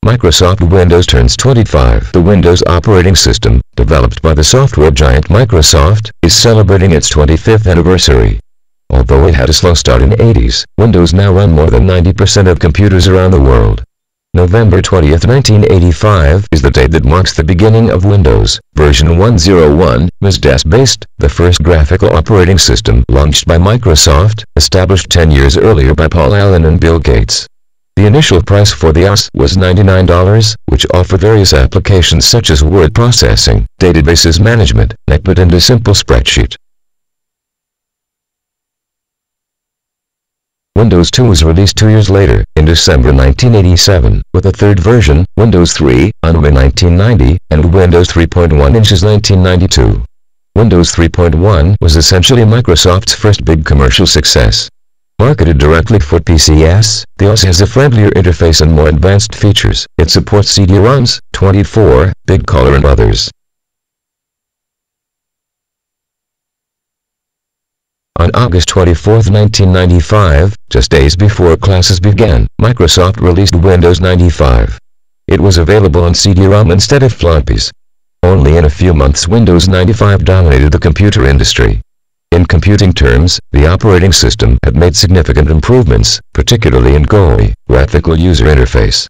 Microsoft Windows turns 25. The Windows operating system, developed by the software giant Microsoft, is celebrating its 25th anniversary. Although it had a slow start in the 80s, Windows now run more than 90% of computers around the world. November 20, 1985 is the date that marks the beginning of Windows. Version 101 was DOS-based, the first graphical operating system launched by Microsoft, established 10 years earlier by Paul Allen and Bill Gates. The initial price for the OS was $99, which offered various applications such as word processing, databases management, NetBIT and a simple spreadsheet. Windows 2 was released 2 years later, in December 1987, with a third version, Windows 3, on May 1990, and Windows 3.1 in 1992. Windows 3.1 was essentially Microsoft's first big commercial success. Marketed directly for PCs, the OS has a friendlier interface and more advanced features. It supports CD-ROMs, 24-bit color and others. On August 24, 1995, just days before classes began, Microsoft released Windows 95. It was available on CD-ROM instead of floppies. Only in a few months Windows 95 dominated the computer industry. In computing terms, the operating system had made significant improvements, particularly in GUI, graphical user interface.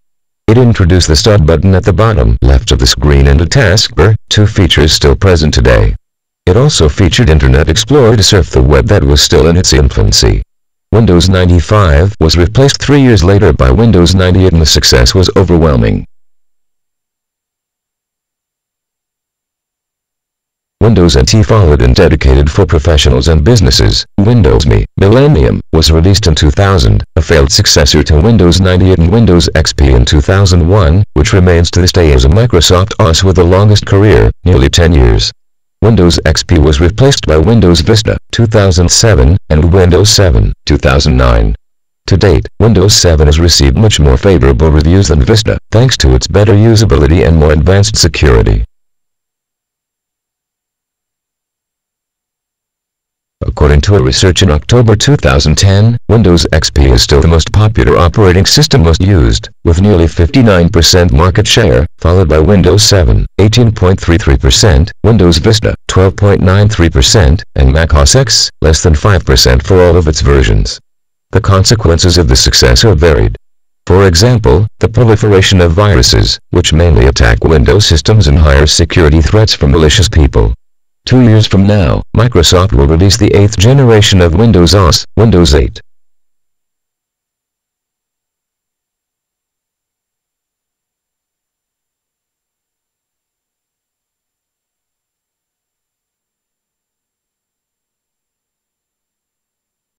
It introduced the Start button at the bottom left of the screen and a taskbar, two features still present today. It also featured Internet Explorer to surf the web that was still in its infancy. Windows 95 was replaced 3 years later by Windows 98 and the success was overwhelming. Windows NT followed and dedicated for professionals and businesses. Windows ME Millennium was released in 2000, a failed successor to Windows 98 and Windows XP in 2001, which remains to this day as a Microsoft OS with the longest career, nearly 10 years. Windows XP was replaced by Windows Vista, 2007, and Windows 7, 2009. To date, Windows 7 has received much more favorable reviews than Vista, thanks to its better usability and more advanced security. According to a research in October 2010, Windows XP is still the most popular operating system most used, with nearly 59% market share, followed by Windows 7, 18.33%, Windows Vista, 12.93%, and Mac OS X, less than 5% for all of its versions. The consequences of the success are varied. For example, the proliferation of viruses, which mainly attack Windows systems and higher security threats from malicious people. 2 years from now, Microsoft will release the 8th generation of Windows OS, Windows 8.